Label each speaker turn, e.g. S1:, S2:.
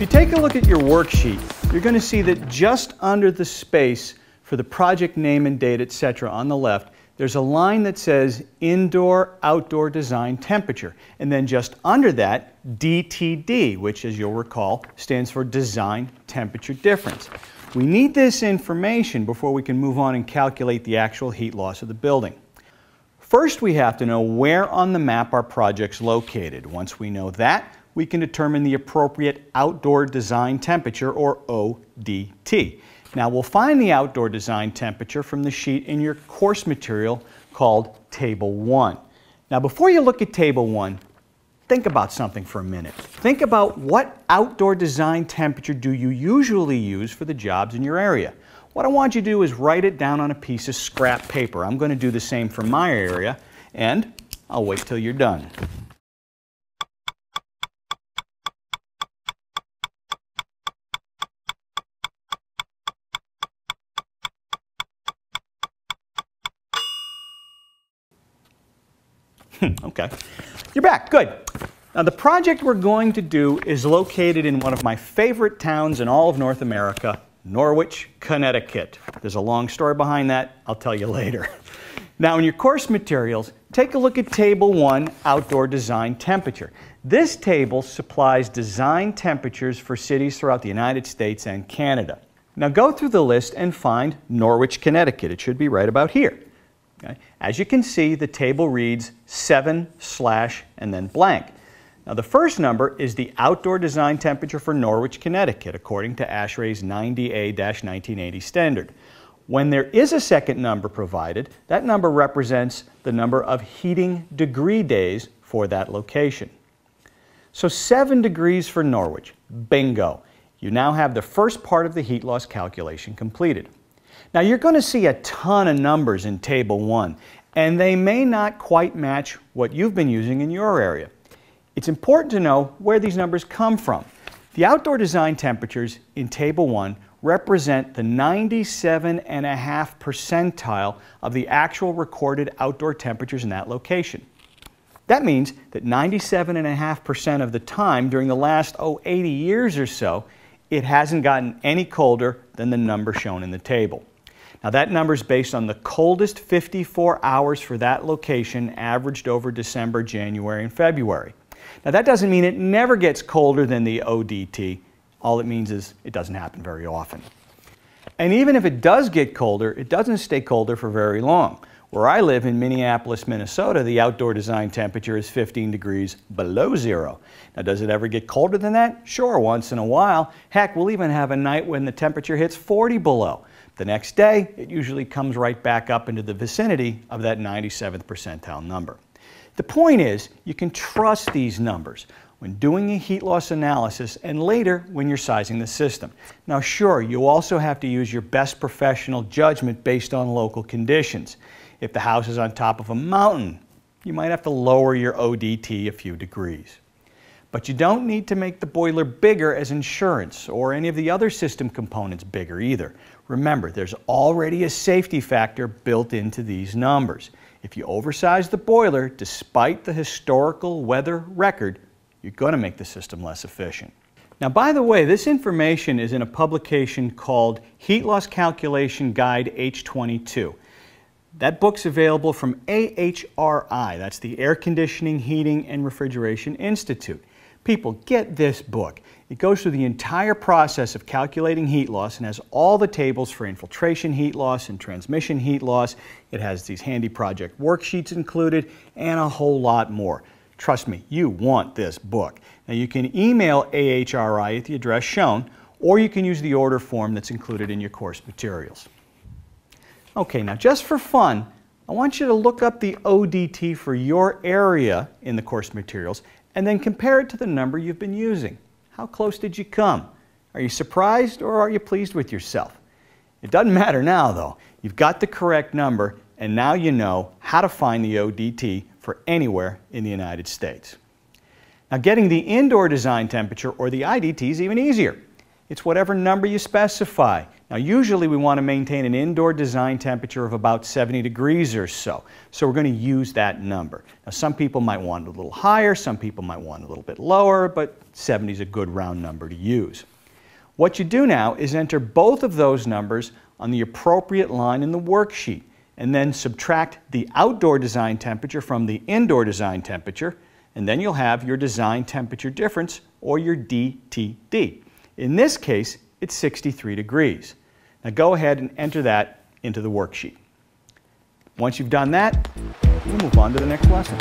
S1: you take a look at your worksheet, you're going to see that just under the space for the project name and date, etc. on the left, there's a line that says Indoor Outdoor Design Temperature. And then just under that, DTD, which as you'll recall, stands for Design Temperature Difference. We need this information before we can move on and calculate the actual heat loss of the building. First, we have to know where on the map our project's located. Once we know that, we can determine the appropriate outdoor design temperature, or ODT. Now, we'll find the outdoor design temperature from the sheet in your course material called Table 1. Now, before you look at Table 1, think about something for a minute. Think about what outdoor design temperature do you usually use for the jobs in your area. What I want you to do is write it down on a piece of scrap paper. I'm going to do the same for my area, and I'll wait till you're done. Okay, you're back, good. Now the project we're going to do is located in one of my favorite towns in all of North America, Norwich, Connecticut. There's a long story behind that, I'll tell you later. Now in your course materials, take a look at Table 1, Outdoor Design Temperature. This table supplies design temperatures for cities throughout the United States and Canada. Now go through the list and find Norwich, Connecticut. It should be right about here. Okay. As you can see, the table reads 7/ and then blank. Now the first number is the outdoor design temperature for Norwich, Connecticut, according to ASHRAE's 90A-1980 standard. When there is a second number provided, that number represents the number of heating degree days for that location. So 7 degrees for Norwich, bingo. You now have the first part of the heat loss calculation completed. Now you're going to see a ton of numbers in Table 1, and they may not quite match what you've been using in your area. It's important to know where these numbers come from. The outdoor design temperatures in Table 1 represent the 97.5 percentile of the actual recorded outdoor temperatures in that location. That means that 97.5% of the time during the last 80 years or so, it hasn't gotten any colder than the number shown in the table. Now that number is based on the coldest 54 hours for that location averaged over December, January, and February. Now that doesn't mean it never gets colder than the ODT. All it means is it doesn't happen very often. And even if it does get colder, it doesn't stay colder for very long. Where I live in Minneapolis, Minnesota, the outdoor design temperature is 15 degrees below zero. Now does it ever get colder than that? Sure, once in a while. Heck, we'll even have a night when the temperature hits 40 below. The next day, it usually comes right back up into the vicinity of that 97th percentile number. The point is, you can trust these numbers when doing a heat loss analysis and later when you're sizing the system. Now sure, you also have to use your best professional judgment based on local conditions. If the house is on top of a mountain, you might have to lower your ODT a few degrees. But you don't need to make the boiler bigger as insurance or any of the other system components bigger either. Remember, there's already a safety factor built into these numbers. If you oversize the boiler, despite the historical weather record, you're going to make the system less efficient. Now, by the way, this information is in a publication called Heat Loss Calculation Guide H22. That book's available from AHRI, that's the Air Conditioning, Heating, and Refrigeration Institute. People, get this book. It goes through the entire process of calculating heat loss and has all the tables for infiltration heat loss and transmission heat loss. It has these handy project worksheets included and a whole lot more. Trust me, you want this book. Now you can email AHRI at the address shown, or you can use the order form that's included in your course materials. Okay, now just for fun, I want you to look up the ODT for your area in the course materials and then compare it to the number you've been using. How close did you come? Are you surprised or are you pleased with yourself? It doesn't matter now though. You've got the correct number and now you know how to find the ODT for anywhere in the United States. Now getting the indoor design temperature or the IDT is even easier. It's whatever number you specify. Now usually we want to maintain an indoor design temperature of about 70 degrees or so. So we're going to use that number. Now some people might want it a little higher, some people might want it a little bit lower, but 70 is a good round number to use. What you do now is enter both of those numbers on the appropriate line in the worksheet and then subtract the outdoor design temperature from the indoor design temperature, and then you'll have your design temperature difference, or your DTD. In this case, it's 63 degrees. Now go ahead and enter that into the worksheet. Once you've done that, we'll move on to the next lesson.